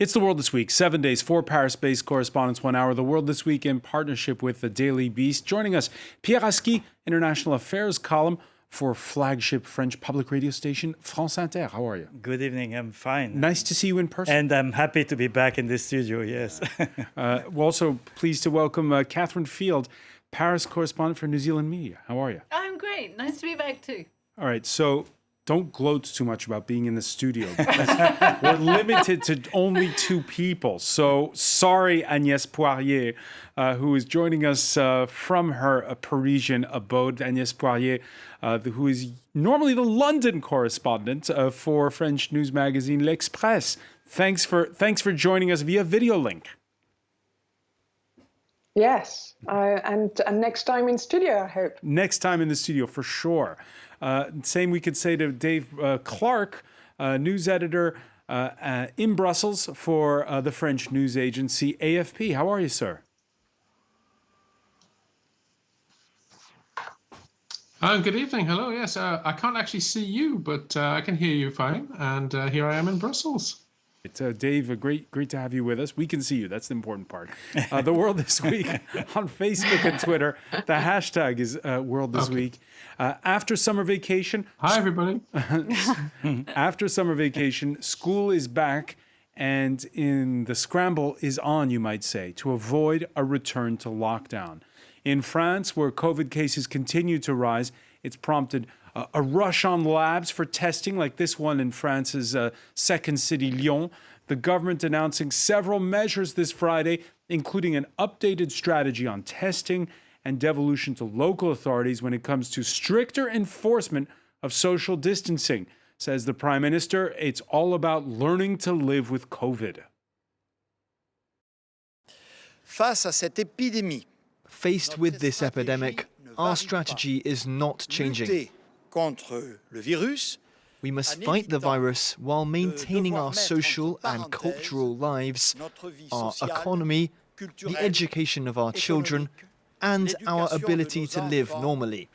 It's The World This Week, 7 days, 4 Paris-based correspondents, 1 hour. The World This Week in partnership with the Daily Beast. Joining us, Pierre Aski, International Affairs column for flagship French public radio station France Inter. How are you? Good evening, I'm fine. Nice to see you in person. And I'm happy to be back in this studio, yes. We're also pleased to welcome Catherine Field, Paris correspondent for New Zealand Media. How are you? I'm great. Nice to be back too. All right, so don't gloat too much about being in the studio because we're limited to only 2 people. So sorry, Agnès Poirier, who is joining us from her Parisian abode. Agnès Poirier, who is normally the London correspondent for French news magazine L'Express. Thanks for joining us via video link. Yes, and next time in studio, I hope. Next time in the studio, for sure. Same we could say to Dave Clark, news editor in Brussels for the French news agency AFP. How are you, sir? Good evening. Hello. Yes, I can't actually see you, but I can hear you fine. And here I am in Brussels. It's Dave, great to have you with us. We can see you. That's the important part. The World This Week on Facebook and Twitter. The hashtag is World This Week. After summer vacation. Hi, everybody. After summer vacation, school is back and the scramble is on, you might say, to avoid a return to lockdown. In France, where COVID cases continue to rise, it's prompted a rush on labs for testing, like this one in France's second city, Lyon. The government announcing several measures this Friday, including an updated strategy on testing and devolution to local authorities when it comes to stricter enforcement of social distancing. Says the Prime Minister, it's all about learning to live with COVID. Faced with this epidemic, our strategy is not changing. We must fight the virus while maintaining our social and cultural lives, our economy, the education of our children, and our ability to live normally.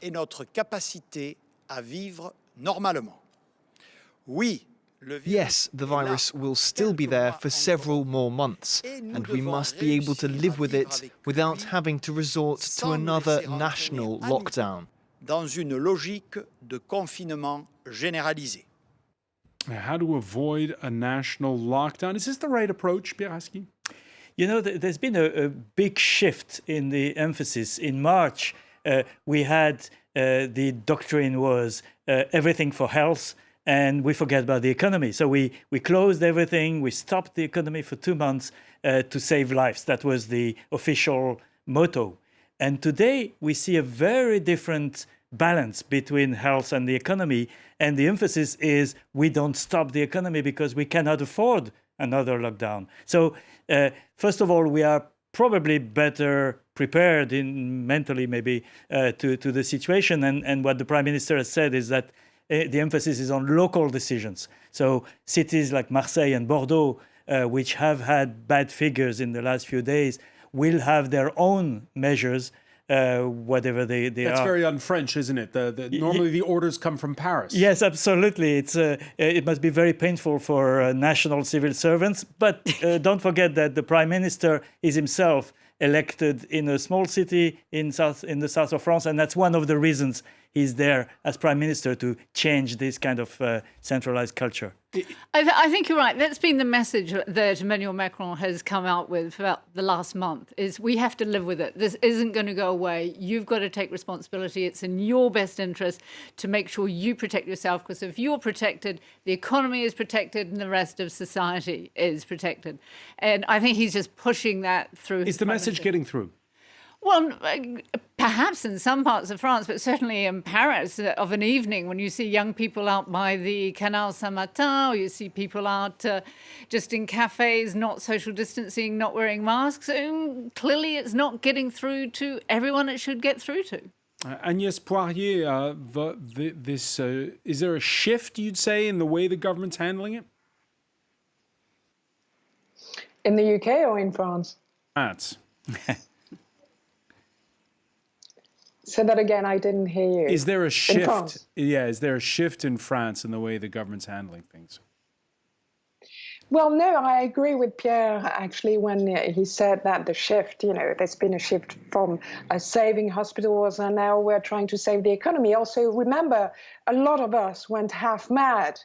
Yes, the virus will still be there for several more months, and we must be able to live with it without having to resort to another national lockdown. Dans une logique de confinement généralisé. How to avoid a national lockdown? Is this the right approach, Pierre Aski? You know, there's been a big shift in the emphasis. In March, we had the doctrine was everything for health, and we forget about the economy. So we closed everything, we stopped the economy for 2 months to save lives. That was the official motto. And today we see a very different balance between health and the economy. And the emphasis is we don't stop the economy because we cannot afford another lockdown. So first of all, we are probably better prepared mentally maybe to the situation. And what the Prime Minister has said is that the emphasis is on local decisions. So cities like Marseille and Bordeaux, which have had bad figures in the last few days, will have their own measures, whatever they are. That's very un-French, isn't it? Normally the orders come from Paris. Yes, absolutely. It must be very painful for national civil servants. But don't forget that the Prime Minister is himself elected in a small city in the south of France, and that's one of the reasons he's there as Prime Minister, to change this kind of centralized culture. I think you're right. That's been the message that Emmanuel Macron has come out with for about the last month, is we have to live with it. This isn't going to go away. You've got to take responsibility. It's in your best interest to make sure you protect yourself, because if you're protected, the economy is protected and the rest of society is protected. And I think he's just pushing that through. Is the message getting through? Well, perhaps in some parts of France, but certainly in Paris, of an evening when you see young people out by the Canal Saint-Martin, or you see people out just in cafes, not social distancing, not wearing masks. Clearly, it's not getting through to everyone it should get through to. Agnès Poirier, is there a shift, you'd say, in the way the government's handling it? In the UK or in France? France. Say that again, I didn't hear you. Is there a shift? In France? Yeah, is there a shift in France in the way the government's handling things? Well, no, I agree with Pierre actually when he said that the shift, there's been a shift from saving hospitals and now we're trying to save the economy. Also, remember, a lot of us went half mad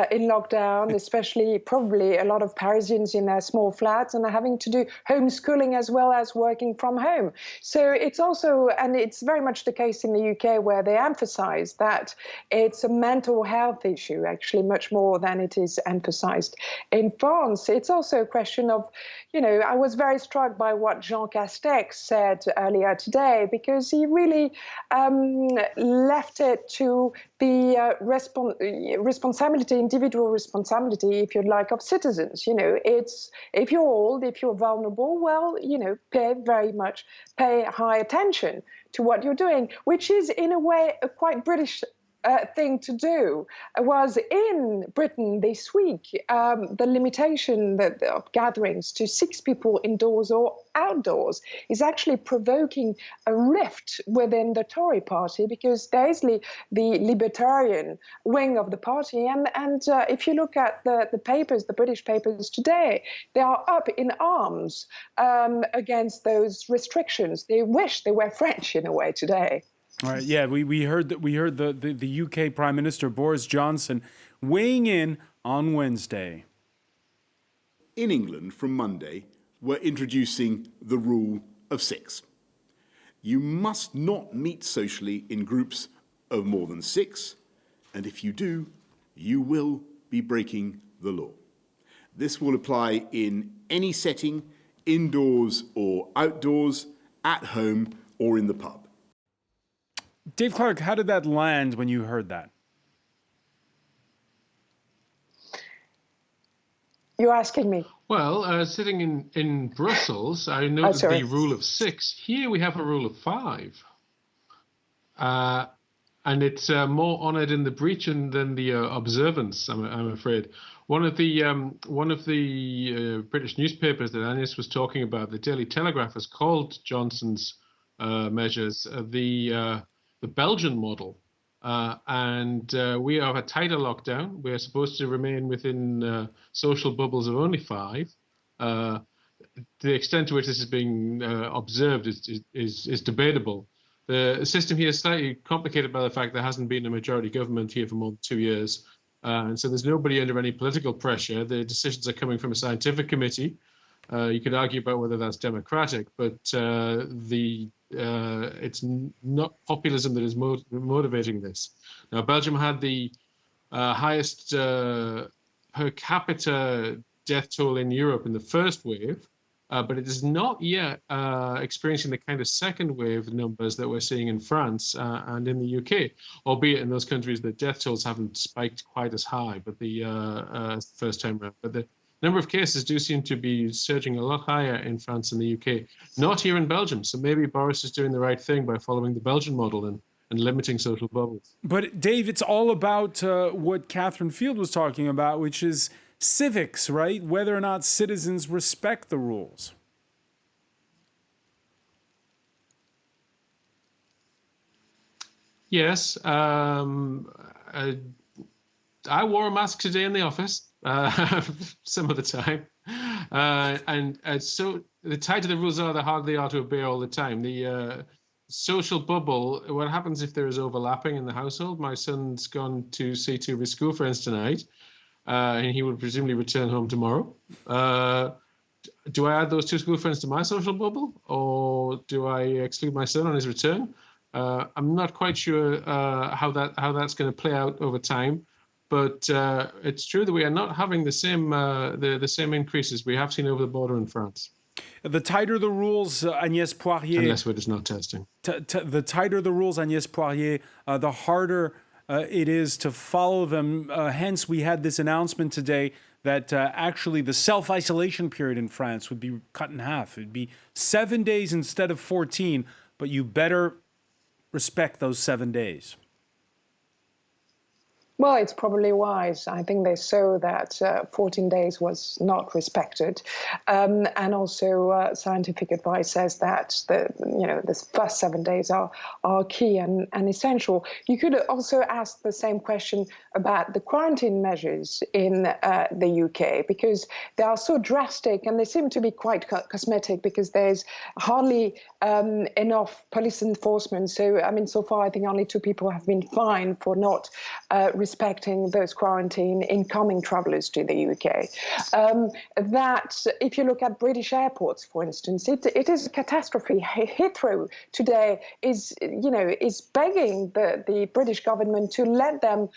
in lockdown, especially probably a lot of Parisians in their small flats and are having to do homeschooling as well as working from home. So it's also, and it's very much the case in the UK where they emphasize that it's a mental health issue, actually, much more than it is emphasized in France. It's also a question of, I was very struck by what Jean Castex said earlier today, because he really left it to the responsibility, individual responsibility, if you like, of citizens. It's if you're old, if you're vulnerable, well, pay high attention to what you're doing, which is in a way a quite British thing to do. Was in Britain this week, the limitation of gatherings to 6 people indoors or outdoors is actually provoking a rift within the Tory party, because there's the libertarian wing of the party. And if you look at the papers, the British papers today, they are up in arms against those restrictions. They wish they were French in a way today. All right. Yeah, we heard the UK Prime Minister Boris Johnson weighing in on Wednesday. In England, from Monday, we're introducing the rule of 6. You must not meet socially in groups of more than 6, and if you do, you will be breaking the law. This will apply in any setting, indoors or outdoors, at home or in the pub. Dave Clark, how did that land when you heard that? You're asking me? Well, sitting in Brussels, I noted the rule of 6. Here we have a rule of 5. And it's more honoured in the breach than the observance, I'm afraid. One of the British newspapers that Agnes was talking about, the Daily Telegraph, has called Johnson's measures the Belgian model. And we have a tighter lockdown. We are supposed to remain within social bubbles of only 5. The extent to which this is being observed is debatable. The system here is slightly complicated by the fact there hasn't been a majority government here for more than 2 years. And so there's nobody under any political pressure. The decisions are coming from a scientific committee. You could argue about whether that's democratic, but it's not populism that is motivating this. Now, Belgium had the highest per capita death toll in Europe in the first wave, but it is not yet experiencing the kind of second wave numbers that we're seeing in France and in the UK, albeit in those countries the death tolls haven't spiked quite as high, but the first time around. But the number of cases do seem to be surging a lot higher in France and the UK, not here in Belgium. So maybe Boris is doing the right thing by following the Belgian model and limiting social bubbles. But Dave, it's all about what Catherine Field was talking about, which is civics, right? Whether or not citizens respect the rules. Yes. I wore a mask today in the office. Some of the time. So the tighter the rules are, the harder they are to obey all the time. The social bubble, what happens if there is overlapping in the household? My son's gone to see 2 of his school friends tonight, and he will presumably return home tomorrow. Do I add those 2 school friends to my social bubble, or do I exclude my son on his return? I'm not quite sure how that's going to play out over time. But it's true that we are not having the same increases we have seen over the border in France. The tighter the rules, Agnès Poirier... Unless we're just not testing. The tighter the rules, Agnès Poirier, the harder it is to follow them. Hence, we had this announcement today that actually the self-isolation period in France would be cut in half. It would be 7 days instead of 14, but you better respect those 7 days. Well, it's probably wise. I think they saw that 14 days was not respected, and also scientific advice says that the first 7 days are key and essential. You could also ask the same question about the quarantine measures in the UK, because they are so drastic and they seem to be quite cosmetic, because there's hardly enough police enforcement. So, I mean, so far I think only 2 people have been fined for not respecting those quarantine incoming travellers to the UK. That, if you look at British airports, for instance, it is a catastrophe. Heathrow today is begging the British government to let them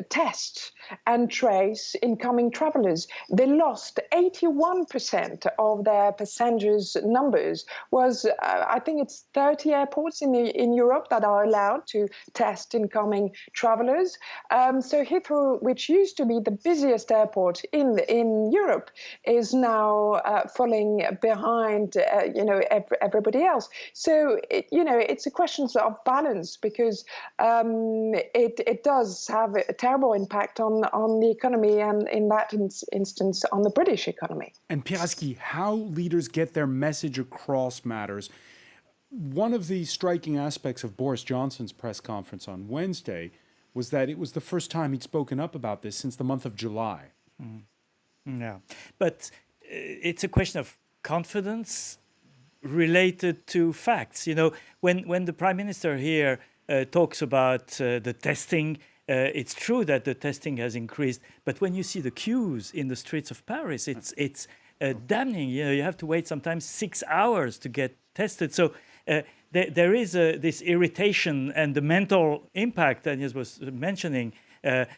test and trace incoming travellers. They lost 81% of their passengers' numbers. I think it's 30 airports in Europe that are allowed to test incoming travellers. So Heathrow, which used to be the busiest airport in Europe, is now falling behind everybody else. So it's a question of balance, because it does have a terrible impact on the economy, and in that instance on the British economy. And Piaski, how leaders get their message across matters. One of the striking aspects of Boris Johnson's press conference on Wednesday was that it was the first time he'd spoken up about this since the month of July. Yeah, but it's a question of confidence related to facts. When the Prime Minister here talks about the testing, it's true that the testing has increased, but when you see the queues in the streets of Paris, it's damning. You have to wait sometimes 6 hours to get tested. So there is this irritation, and the mental impact that he was mentioning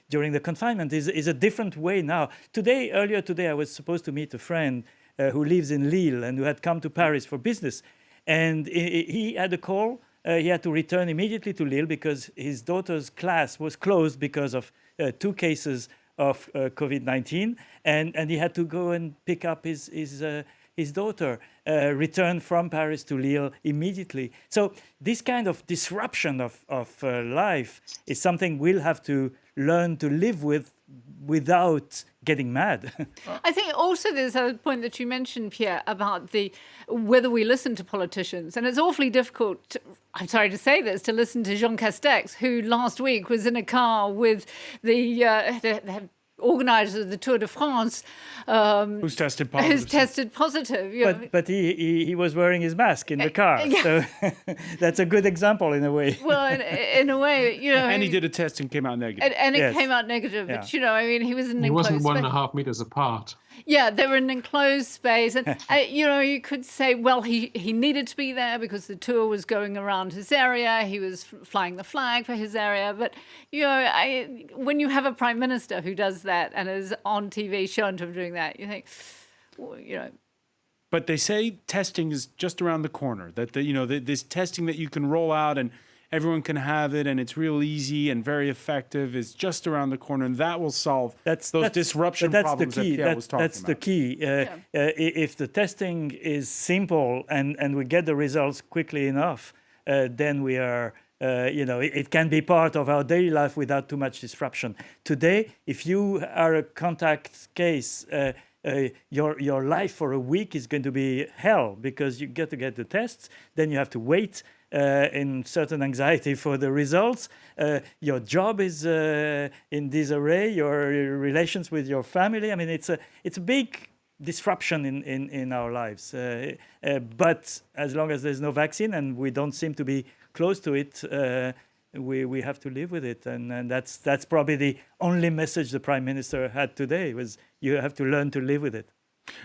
during the confinement is a different way now. Earlier today, I was supposed to meet a friend who lives in Lille and who had come to Paris for business. And he had a call. He had to return immediately to Lille because his daughter's class was closed because of 2 cases of Covid-19. And he had to go and pick up his daughter, return from Paris to Lille immediately. So this kind of disruption of life is something we'll have to learn to live with without getting mad. I think also there's a point that you mentioned, Pierre, about whether we listen to politicians. And it's awfully difficult, I'm sorry to say this, to listen to Jean Castex, who last week was in a car with the organizer of the Tour de France, who's tested positive. But he was wearing his mask in the car, so that's a good example in a way. Well, in a way, and he did a test and came out negative. And it came out negative, but he was in an enclosed wasn't space. 1.5 meters apart. Yeah, they were in an enclosed space, and you could say, well, he needed to be there because the tour was going around his area. He was flying the flag for his area. But when you have a prime minister who does that and is on TV shown to him doing that, you think, But they say testing is just around the corner. That this testing that you can roll out and everyone can have it, and it's real easy and very effective, is just around the corner, and that will solve those disruption problems that Pierre was talking about. That's the key. If the testing is simple and we get the results quickly enough, then we are, it can be part of our daily life without too much disruption. Today, if you are a contact case, your life for a week is going to be hell, because you get to get the tests, then you have to wait in certain anxiety for the results. Your job is in disarray, your relations with your family. I mean, it's a big disruption in our lives. But as long as there's no vaccine and we don't seem to be close to it, we have to live with it. And that's probably the only message the Prime Minister had today, was you have to learn to live with it.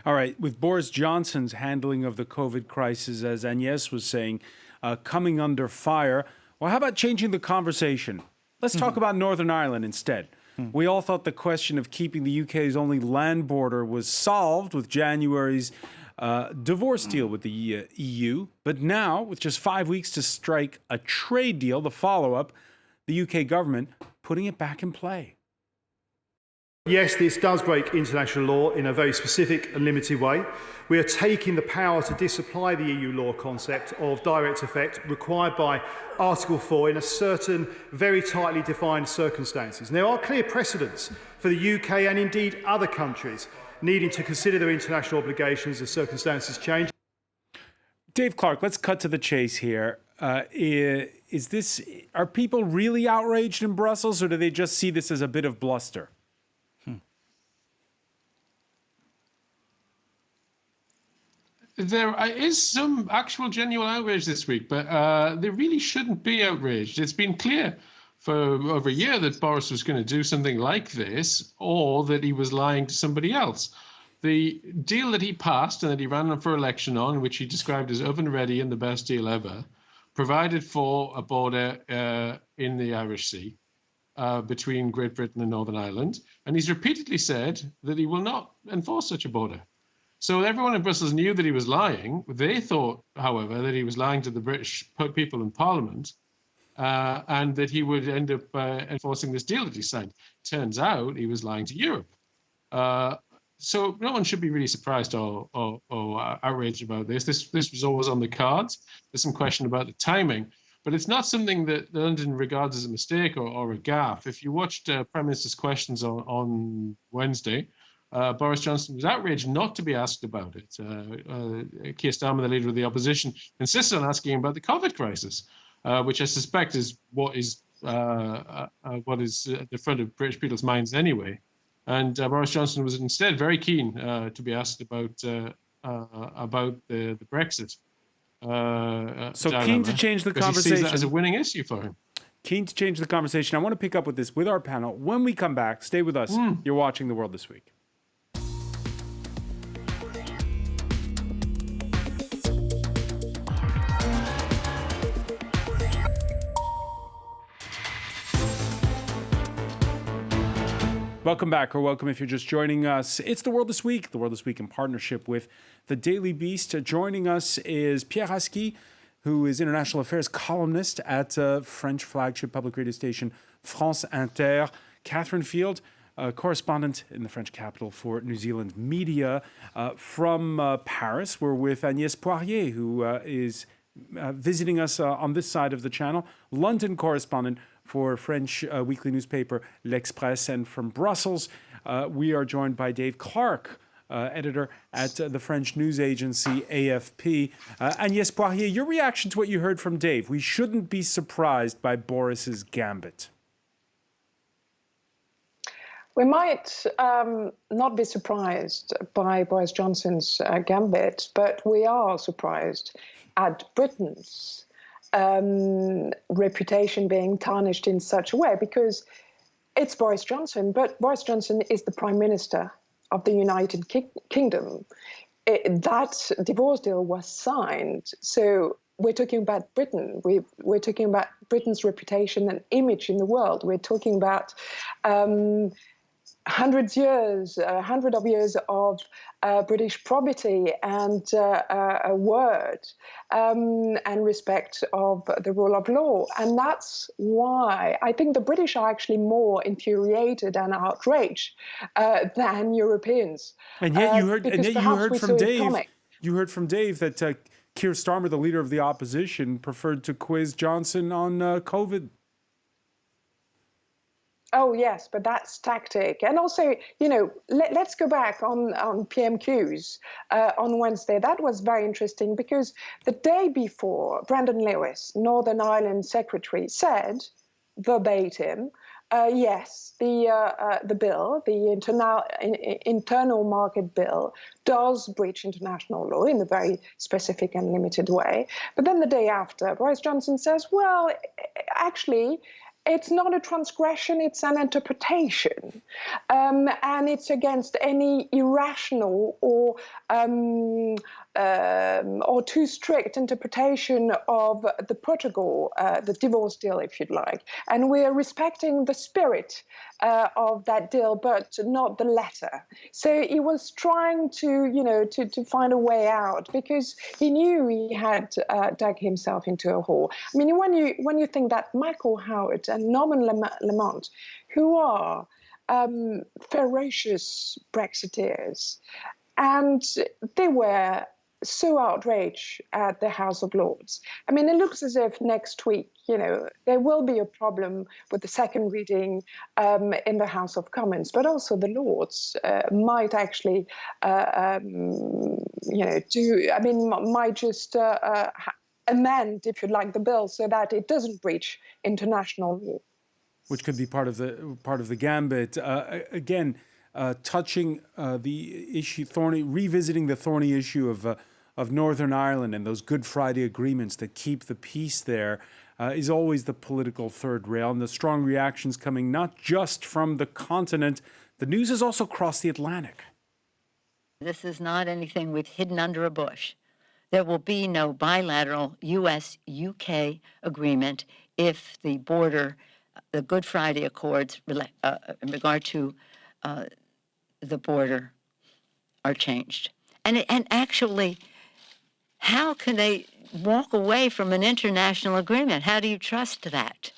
All right, with Boris Johnson's handling of the COVID crisis, as Agnès was saying, coming under fire, well, how about changing the conversation? Let's talk about Northern Ireland instead. We all thought the question of keeping the UK's only land border was solved with January's divorce deal with the EU. But now, with just 5 weeks to strike a trade deal, the follow-up, the UK government putting it back in play. Yes, this does break international law in a very specific and limited way. We are taking the power to disapply the EU law concept of direct effect required by Article 4 in a certain very tightly defined circumstances. And there are clear precedents for the UK and indeed other countries needing to consider their international obligations as circumstances change. Dave Clark, let's cut to the chase here. Are people really outraged in Brussels, or do they just see this as a bit of bluster? There is some actual genuine outrage this week, but they really shouldn't be outraged. It's been clear for over a year that Boris was going to do something like this, or that he was lying to somebody else. The deal that he passed and that he ran for election on, which he described as oven ready and the best deal ever, provided for a border in the Irish Sea between Great Britain and Northern Ireland. And he's repeatedly said that he will not enforce such a border. So everyone in Brussels knew that he was lying. They thought, however, that he was lying to the British people in Parliament and that he would end up enforcing this deal that he signed. Turns out he was lying to Europe. So no one should be really surprised or outraged about this. This was always on the cards. There's some question about the timing, but it's not something that London regards as a mistake or a gaffe. If you watched Prime Minister's questions on Wednesday, Boris Johnson was outraged not to be asked about it. Keir Starmer, the leader of the opposition, insisted on asking him about the COVID crisis, which I suspect is what is at the front of British people's minds anyway. And Boris Johnson was instead very keen to be asked about the Brexit. So keen to change the conversation. He sees that as a winning issue for him. Keen to change the conversation. I want to pick up with this with our panel. When we come back, stay with us. You're watching The World This Week. Welcome back, or welcome if you're just joining us. It's The World This Week. The World This Week in partnership with The Daily Beast. Joining us is Pierre Hasky, who is international affairs columnist at French flagship public radio station France Inter. Catherine Field, correspondent in the French capital for New Zealand media. From Paris, we're with Agnès Poirier, who is visiting us on this side of the channel. London correspondent for French weekly newspaper L'Express. And from Brussels, we are joined by Dave Clark, editor at the French news agency AFP. Agnès Poirier, your reaction to what you heard from Dave. We shouldn't be surprised by Boris's gambit. We might not be surprised by Boris Johnson's gambit, but we are surprised at Britain's reputation being tarnished in such a way, because it's Boris Johnson, but Boris Johnson is the Prime Minister of the United Kingdom. That divorce deal was signed. So we're talking about Britain. We're talking about Britain's reputation and image in the world. We're talking about hundred of years of British probity and a word and respect of the rule of law. And that's why I think the British are actually more infuriated and outraged than Europeans. And yet you heard from Dave. You heard from Dave that Keir Starmer, the leader of the opposition, preferred to quiz Johnson on COVID. Oh, yes, but that's tactic. And also, let's go back on PMQs on Wednesday. That was very interesting because the day before, Brandon Lewis, Northern Ireland Secretary, said verbatim, yes, the bill, the internal market bill, does breach international law in a very specific and limited way. But then the day after, Boris Johnson says, well, actually, it's not a transgression, it's an interpretation. And it's against any irrational or too strict interpretation of the protocol, the divorce deal, if you'd like. And we're respecting the spirit of that deal, but not the letter. So he was trying to find a way out because he knew he had dug himself into a hole. I mean, when you think that Michael Howard and Norman Lamont, who are ferocious Brexiteers. And they were so outraged at the House of Lords. I mean, it looks as if next week, there will be a problem with the second reading in the House of Commons, but also the Lords might actually, might just amend, if you like, the bill so that it doesn't breach international law. Which could be part of the gambit. Again, touching the issue, revisiting the thorny issue of Northern Ireland and those Good Friday agreements that keep the peace there is always the political third rail, and the strong reactions coming not just from the continent. The news has also crossed the Atlantic. This is not anything we've hidden under a bush. There will be no bilateral U.S.-UK agreement if the Good Friday Accords in regard to the border are changed. And actually, how can they walk away from an international agreement? How do you trust that?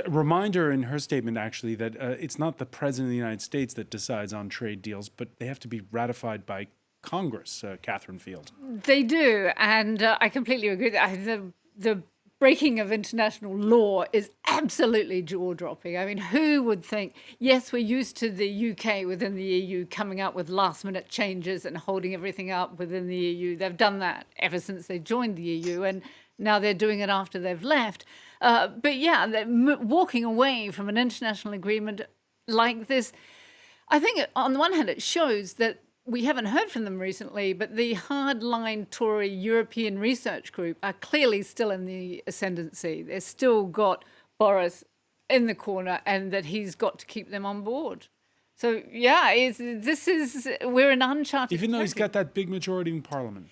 Reminder in her statement, actually, that it's not the President of the United States that decides on trade deals, but they have to be ratified by Congress, Catherine Field. They do, and I completely agree. The breaking of international law is absolutely jaw-dropping. I mean, who would think, yes, we're used to the UK within the EU coming up with last-minute changes and holding everything up within the EU. They've done that ever since they joined the EU, and now they're doing it after they've left. But yeah, they're walking away from an international agreement like this. I think on the one hand, it shows that we haven't heard from them recently, but the hardline Tory European Research Group are clearly still in the ascendancy. They've still got Boris in the corner, and that he's got to keep them on board. So yeah, we're in uncharted Even though territory. he's got that big majority in Parliament.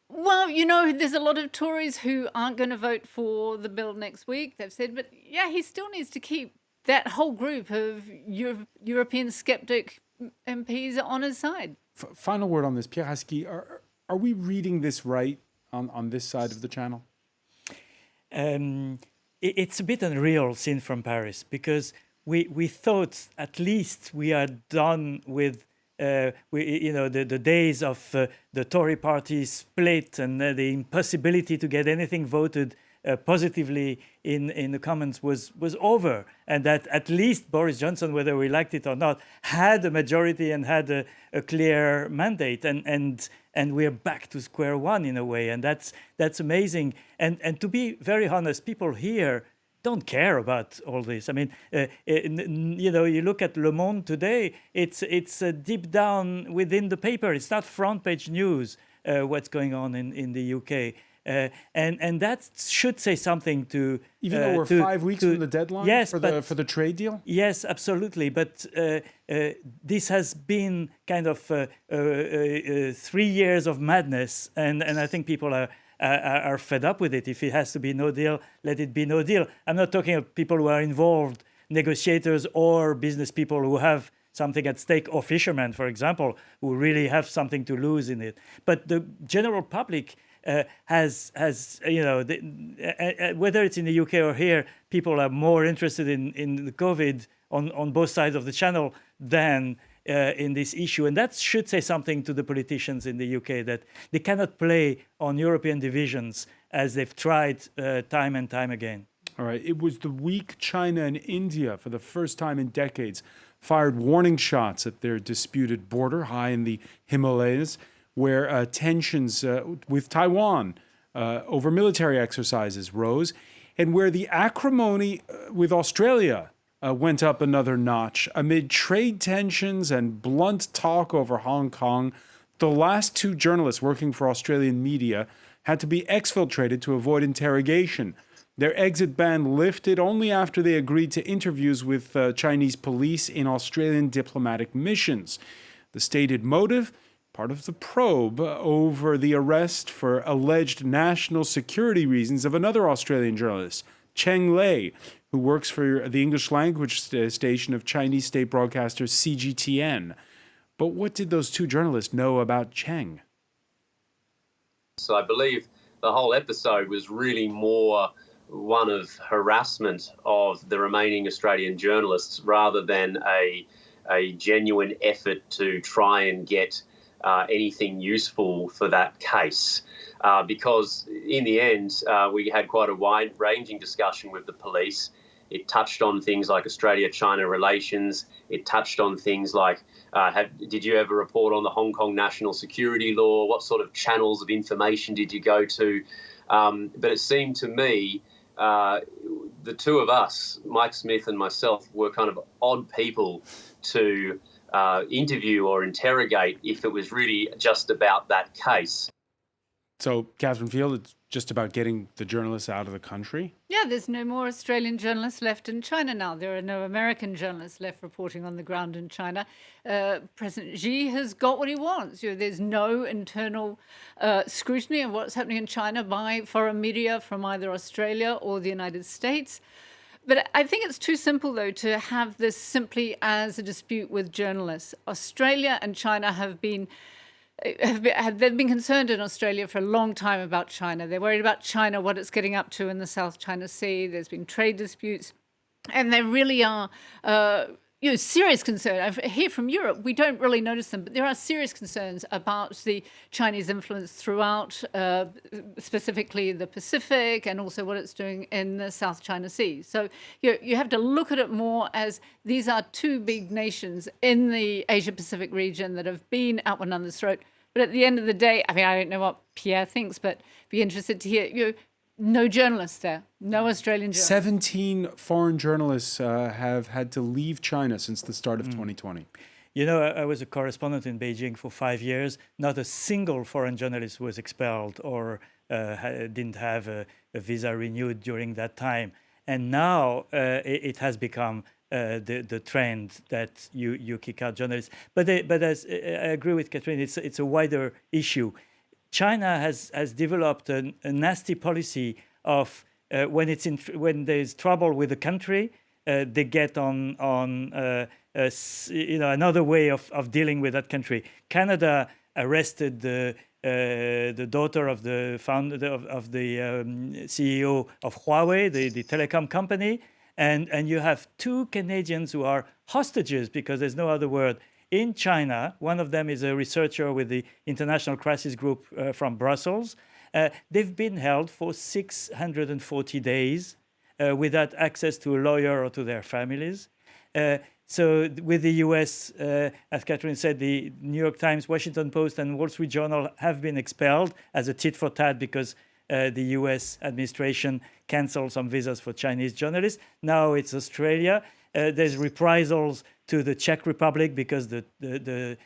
Well, there's a lot of Tories who aren't going to vote for the bill next week, they've said, but yeah, he still needs to keep that whole group of European skeptic MPs on his side. Final word on this, Pierre Haski, are we reading this right on this side of the channel? It's a bit unreal seen from Paris, because we thought at least we are done with the days of the Tory party split and the impossibility to get anything voted positively in the Commons was over, and that at least Boris Johnson, whether we liked it or not, had a majority and had a clear mandate, and we're back to square one in a way, and that's amazing. And to be very honest, people here don't care about all this. I mean, you look at Le Monde today, it's deep down within the paper. It's not front page news what's going on in the UK. And that should say something to... Even though we're 5 weeks from the deadline for the trade deal? Yes, absolutely. But this has been kind of 3 years of madness, and I think people are fed up with it. If it has to be no deal, let it be no deal. I'm not talking of people who are involved, negotiators or business people who have something at stake, or fishermen, for example, who really have something to lose in it. But the general public... whether it's in the UK or here, people are more interested in the COVID on both sides of the channel than in this issue. And that should say something to the politicians in the UK, that they cannot play on European divisions as they've tried time and time again. All right. It was the week China and India, for the first time in decades, fired warning shots at their disputed border high in the Himalayas, where tensions with Taiwan over military exercises rose, and where the acrimony with Australia went up another notch. Amid trade tensions and blunt talk over Hong Kong, the last two journalists working for Australian media had to be exfiltrated to avoid interrogation. Their exit ban lifted only after they agreed to interviews with Chinese police in Australian diplomatic missions. The stated motive? Part of the probe over the arrest for alleged national security reasons of another Australian journalist, Cheng Lei, who works for the English language station of Chinese state broadcaster CGTN. But what did those two journalists know about Cheng? So I believe the whole episode was really more one of harassment of the remaining Australian journalists rather than a genuine effort to try and get anything useful for that case. Because in the end, we had quite a wide-ranging discussion with the police. It touched on things like Australia-China relations. It touched on things like, did you ever report on the Hong Kong national security law? What sort of channels of information did you go to? But it seemed to me the two of us, Mike Smith and myself, were kind of odd people to interview or interrogate if it was really just about that case. So, Catherine Field, it's just about getting the journalists out of the country? Yeah, there's no more Australian journalists left in China now. There are no American journalists left reporting on the ground in China. President Xi has got what he wants. There's no internal scrutiny of what's happening in China by foreign media from either Australia or the United States. But I think it's too simple, though, to have this simply as a dispute with journalists. Australia and China they've been concerned in Australia for a long time about China. They're worried about China, what it's getting up to in the South China Sea. There's been trade disputes. And there really are serious concerns. I hear from Europe, we don't really notice them, but there are serious concerns about the Chinese influence throughout, specifically the Pacific, and also what it's doing in the South China Sea. So you have to look at it more as these are two big nations in the Asia-Pacific region that have been at one another's throat. But at the end of the day, I mean, I don't know what Pierre thinks, but be interested to hear, no journalists there, no Australian journalists. 17 foreign journalists have had to leave China since the start of 2020. I was a correspondent in Beijing for 5 years. Not a single foreign journalist was expelled or didn't have a visa renewed during that time. And now it has become the trend that you kick out journalists. But as I agree with Catherine, it's a wider issue. China has developed a nasty policy of when there's trouble with the country, they get on another way of dealing with that country. Canada arrested the daughter of the founder of the CEO of Huawei, the telecom company, and you have two Canadians who are hostages, because there's no other word, in China. One of them is a researcher with the International Crisis Group from Brussels. They've been held for 640 days without access to a lawyer or to their families. So with the US, as Catherine said, the New York Times, Washington Post, and Wall Street Journal have been expelled as a tit for tat because the US administration canceled some visas for Chinese journalists. Now it's Australia. There's reprisals to the Czech Republic because the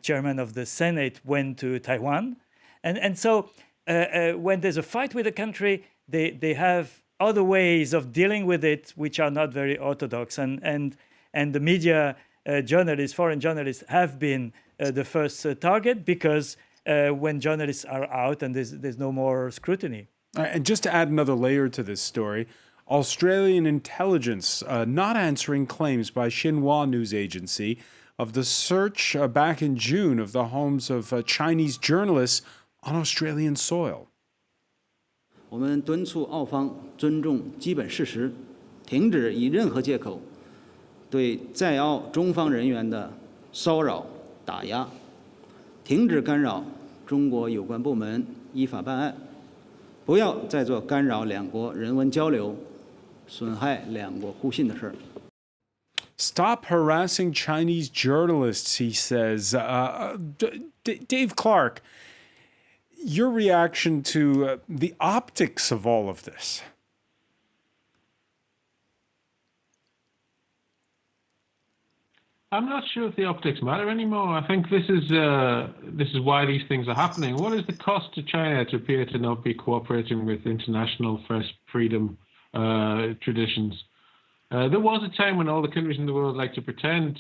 chairman of the Senate went to Taiwan. And so when there's a fight with a country, they have other ways of dealing with it which are not very orthodox. And the media journalists, foreign journalists, have been the first target because when journalists are out and there's no more scrutiny. And just to add another layer to this story, Australian intelligence not answering claims by Xinhua news agency of the search back in June of the homes of Chinese journalists on Australian soil. 我们敦促澳方尊重基本事实，停止以任何借口对在澳中方人员的骚扰、打压，停止干扰中国有关部门依法办案，不要再做干扰两国人文交流、损害两国互信的事儿。 Stop harassing Chinese journalists, he says. Dave Clark, your reaction to the optics of all of this? I'm not sure if the optics matter anymore. I think this is why these things are happening. What is the cost to China to appear to not be cooperating with international freedom traditions? There was a time when all the countries in the world liked to pretend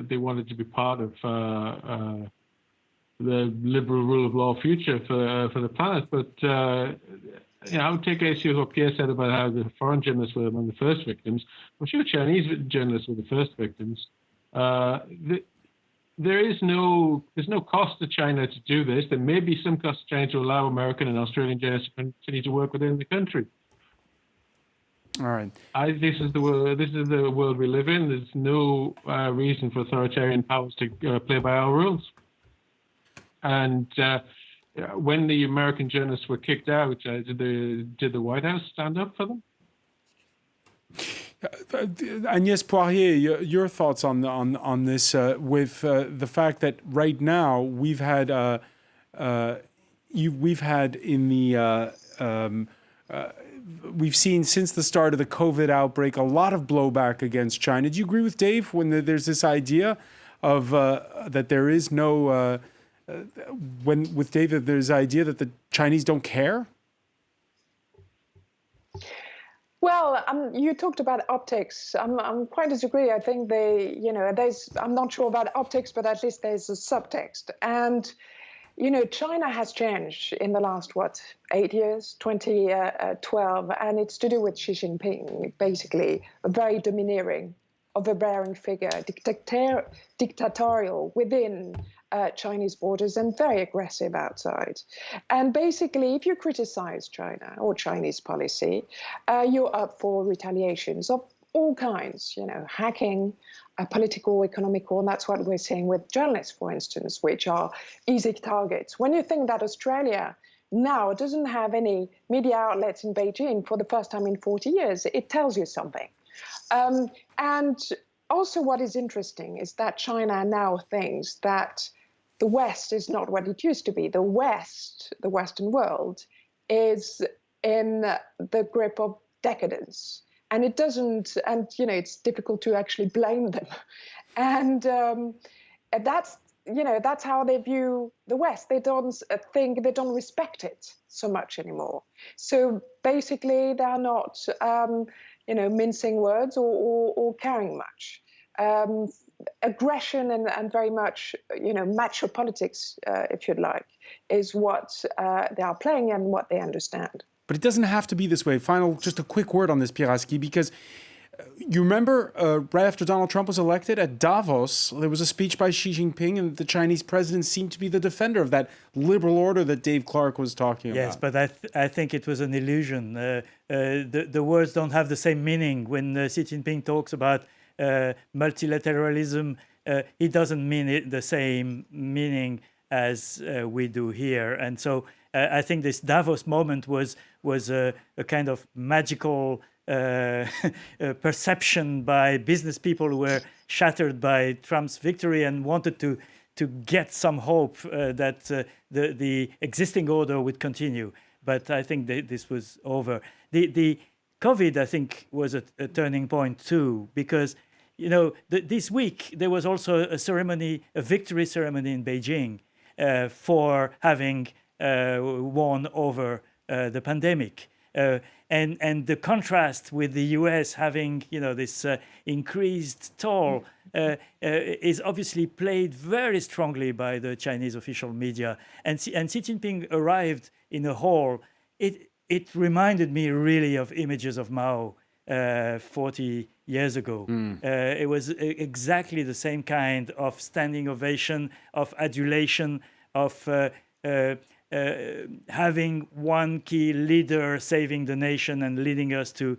they wanted to be part of the liberal rule of law future for the planet. But I would take issue with what Pierre said about how the foreign journalists were among the first victims. I'm sure Chinese journalists were the first victims. There's no cost to China to do this. There may be some cost to China to allow American and Australian journalists to continue to work within the country. All right. This is the world. This is the world we live in. There's no reason for authoritarian powers to play by our rules. And when the American journalists were kicked out, did the White House stand up for them? Agnès Poirier, your thoughts on this with the fact that right now we've had we've seen since the start of the COVID outbreak a lot of blowback against China. Do you agree with Dave when there's this idea of that there is no with David there's the idea that the Chinese don't care? Well, you talked about optics. I'm quite disagree. I think I'm not sure about optics, but at least there's a subtext. And, China has changed in the last, 8 years, 2012, and it's to do with Xi Jinping, basically a very domineering, overbearing figure, dictatorial within Chinese borders and very aggressive outside. And basically, if you criticize China or Chinese policy, you're up for retaliations of all kinds, hacking, political, economical, and that's what we're seeing with journalists, for instance, which are easy targets. When you think that Australia now doesn't have any media outlets in Beijing for the first time in 40 years, it tells you something. And also what is interesting is that China now thinks that the West is not what it used to be. The West, the Western world, is in the grip of decadence. And it doesn't, and it's difficult to actually blame them. And that's how they view the West. They don't respect it so much anymore. So basically, they are not, mincing words or caring much. Aggression and very much, macho politics, if you'd like, is what they are playing and what they understand. But it doesn't have to be this way. Just a quick word on this, Pieraski, because you remember right after Donald Trump was elected at Davos, there was a speech by Xi Jinping, and the Chinese president seemed to be the defender of that liberal order that Dave Clark was talking about. Yes, but I think it was an illusion. The words don't have the same meaning. When Xi Jinping talks about multilateralism, it doesn't mean it the same meaning as we do here. And so I think this Davos moment was a kind of magical perception by business people who were shattered by Trump's victory and wanted to get some hope that the existing order would continue. But I think this was over. The COVID, I think, was a turning point too, because this week there was also a victory ceremony in Beijing for having won over the pandemic. And the contrast with the US having, this increased toll is obviously played very strongly by the Chinese official media. And Xi Jinping arrived in a hall. It reminded me really of images of Mao 40 years ago. It was exactly the same kind of standing ovation, of adulation, of having one key leader saving the nation and leading us to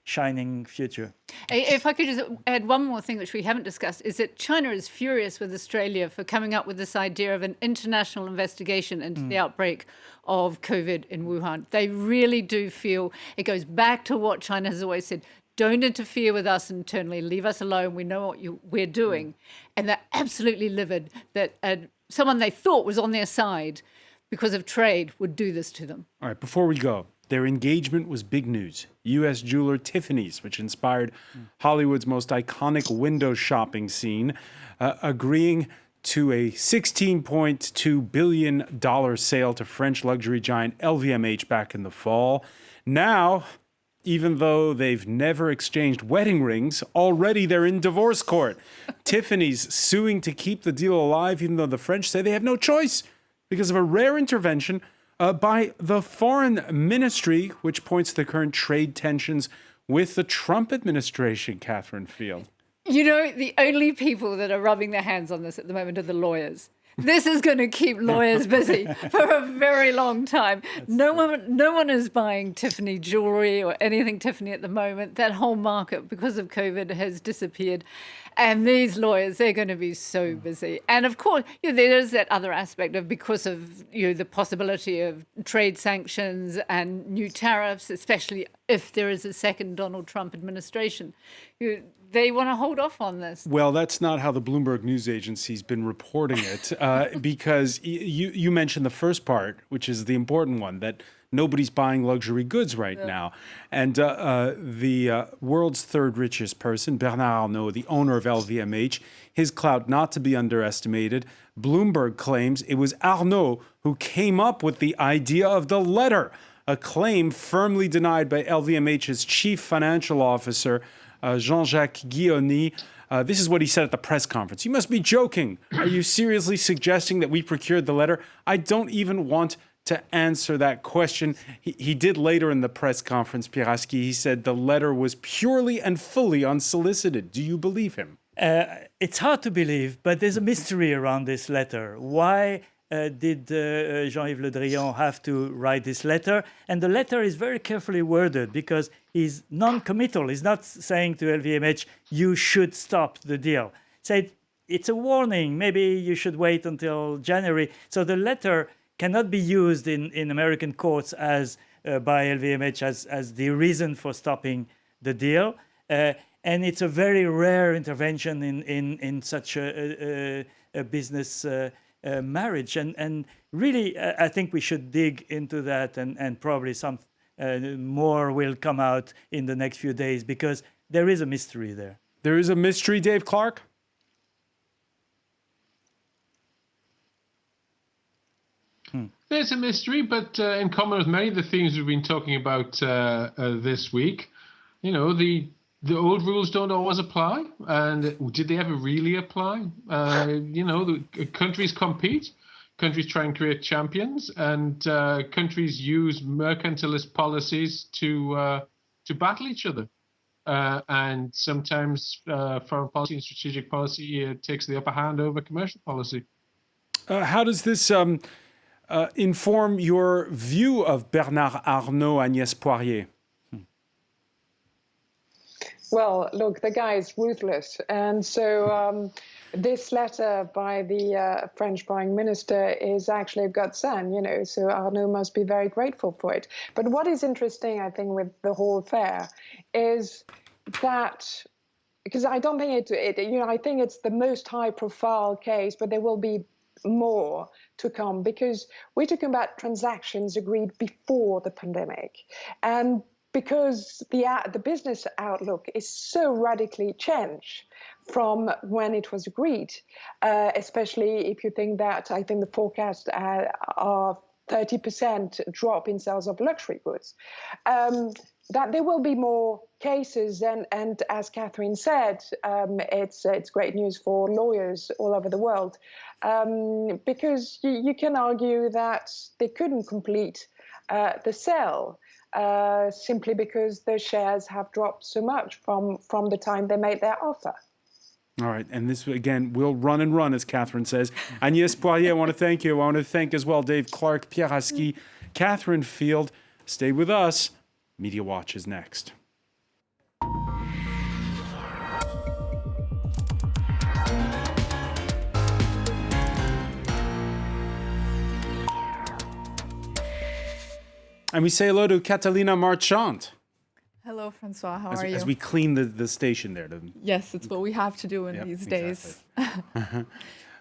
shining future. If I could just add one more thing which we haven't discussed, is that China is furious with Australia for coming up with this idea of an international investigation into the outbreak of COVID in Wuhan. They really do feel it goes back to what China has always said. Don't interfere with us internally. Leave us alone. We know what we're doing. And they're absolutely livid that someone they thought was on their side because of trade would do this to them. All right, before we go, their engagement was big news. U.S. jeweler Tiffany's, which inspired Hollywood's most iconic window shopping scene, agreeing to a $16.2 billion sale to French luxury giant LVMH back in the fall. Now, even though they've never exchanged wedding rings, already they're in divorce court. Tiffany's suing to keep the deal alive, even though the French say they have no choice because of a rare intervention by the foreign ministry, which points to the current trade tensions with the Trump administration, Catherine Field. The only people that are rubbing their hands on this at the moment are the lawyers. This is going to keep lawyers busy for a very long time. No one is buying Tiffany jewelry or anything Tiffany at the moment. That whole market, because of COVID, has disappeared. And these lawyers, they're going to be so busy. And of course, there's that other aspect of, because of the possibility of trade sanctions and new tariffs, especially if there is a second Donald Trump administration. They want to hold off on this. Well, that's not how the Bloomberg news agency's been reporting it, because you mentioned the first part, which is the important one, that nobody's buying luxury goods right now. And the world's third richest person, Bernard Arnault, the owner of LVMH, his clout not to be underestimated. Bloomberg claims it was Arnault who came up with the idea of the letter, a claim firmly denied by LVMH's chief financial officer, Jean-Jacques Guillauny. This is what he said at the press conference. You must be joking. Are you seriously suggesting that we procured the letter? I don't even want to answer that question. He did later in the press conference, Pieraski, he said the letter was purely and fully unsolicited. Do you believe him? It's hard to believe, but there's a mystery around this letter. Why did Jean-Yves Le Drian have to write this letter? And the letter is very carefully worded because he's non-committal. He's not saying to LVMH, you should stop the deal. Said, it's a warning. Maybe you should wait until January. So the letter cannot be used in American courts as by LVMH as the reason for stopping the deal. And it's a very rare intervention in such a business marriage. And really, I think we should dig into that, and probably some more will come out in the next few days, because there is a mystery there. There is a mystery, Dave Clark? There's a mystery, but in common with many of the things we've been talking about this week, the old rules don't always apply. And did they ever really apply? The countries compete, countries try and create champions, and countries use mercantilist policies to battle each other. And sometimes foreign policy and strategic policy takes the upper hand over commercial policy. How does this inform your view of Bernard Arnault, Agnès Poirier? Well, look, the guy is ruthless. And so this letter by the French Prime Minister is actually a godsend, so Arnault must be very grateful for it. But what is interesting, I think, with the whole affair is that, because I don't think I think it's the most high-profile case, but there will be more to come, because we're talking about transactions agreed before the pandemic, and because the business outlook is so radically changed from when it was agreed, especially if you think that I think the forecasts are 30% drop in sales of luxury goods, that there will be more cases. And as Catherine said, it's great news for lawyers all over the world, because you can argue that they couldn't complete the sale simply because the shares have dropped so much from the time they made their offer. All right. And this, again, will run and run, as Catherine says. Agnès Poirier, I want to thank you. I want to thank as well Dave Clark, Pierre Aski, Catherine Field. Stay with us. Media Watch is next. And we say hello to Catalina Marchand. Hello, Francois. How are you? As we clean the station there. Yes, it's what we have to do in these days.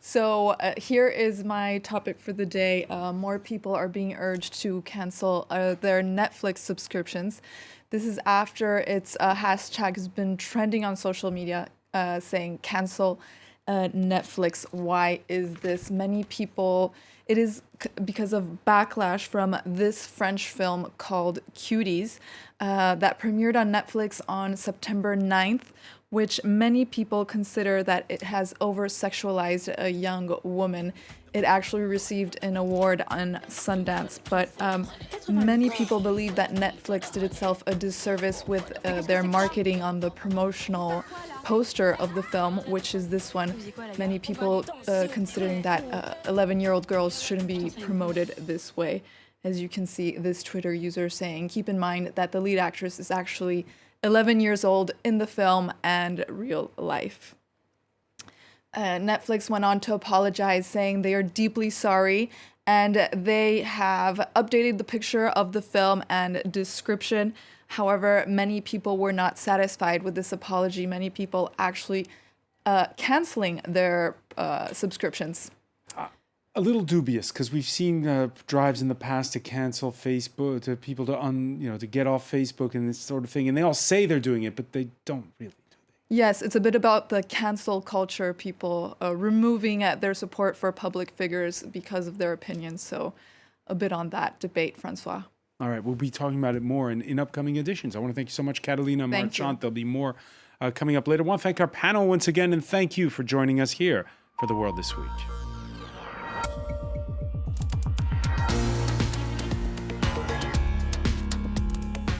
So here is my topic for the day. More people are being urged to cancel their Netflix subscriptions. This is after its hashtag has been trending on social media saying cancel Netflix. Why is this? Many people... It is because of backlash from this French film called Cuties that premiered on Netflix on September 9th, which many people consider that it has over-sexualized a young woman. It actually received an award on Sundance, but many people believe that Netflix did itself a disservice with their marketing on the promotional poster of the film, which is this one. Many people considering that 11-year-old girls shouldn't be promoted this way. As you can see, this Twitter user saying, keep in mind that the lead actress is actually 11 years old in the film and real life. Netflix went on to apologize, saying they are deeply sorry, and they have updated the picture of the film and description. However, many people were not satisfied with this apology. Many people actually canceling their subscriptions. A little dubious, because we've seen drives in the past to cancel Facebook, to people to get off Facebook and this sort of thing, and they all say they're doing it, but they don't really. Yes, it's a bit about the cancel culture, people removing their support for public figures because of their opinions. So a bit on that debate, Francois. All right, we'll be talking about it more in upcoming editions. I want to thank you so much, Catalina Marchant. There'll be more coming up later. I want to thank our panel once again, and thank you for joining us here for The World This Week.